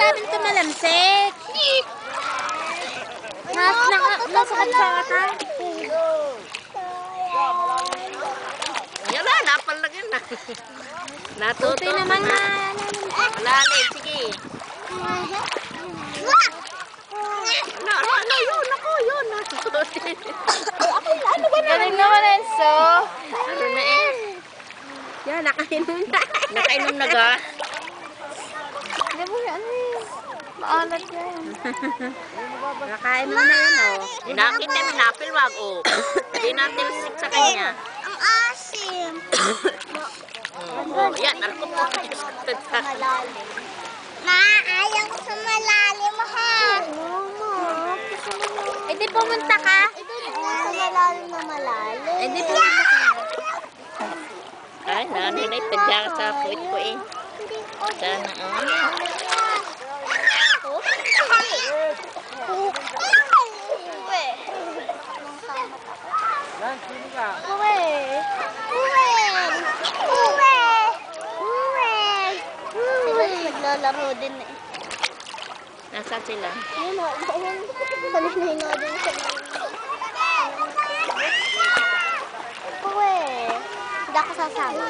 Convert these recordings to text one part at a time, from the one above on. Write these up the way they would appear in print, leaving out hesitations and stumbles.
namin ito malamsik. Nasakit sa kata. Yan na, napalagyan na. Natuto. Buti naman na. Malalim, sige. Yun, ako, yun. Ano ba galing naman, Enzo? Ano na eh? Yan, nakainom na. Nakainom na ga? Hindi mo yan eh. Maalat yan. Nakain mo na yan, oh. Inakin na minapil, wag, oh. Hindi natin sik sa kanya. Ang asim. Oh, yan, alko po. Malalim. Ma, ayaw ko sa malalim, ha? Eh, di pumunta ka. Sa malalim na malalim. Eh, di pumunta ka. Ay, nani na ipadya ka sa puwit ko eh. Sana, Naglalaro din eh. Nasaan sila? Kanina din sa Uwe. Hindi ako sasama.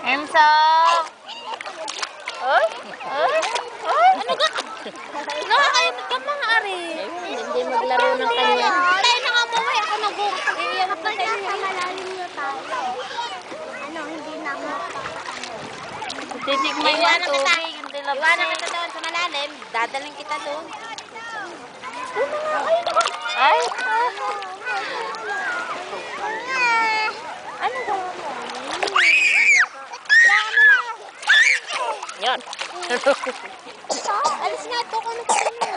Enzo! Oy? Oy? Oy? Ano ka? Nakakayamit ka mga ari. Hindi maglaro ng kanya. Tayo na nga mo eh. Ako nag-iiyak pa Kapag tayo. nasa malalim na tayo. Ano, hindi na ako Titigman mo ang tubig. Iwanan kita doon sa malalim. Dadaling kita doon. Ay! Ano ba? Yan. Alis nga ito. Kung ano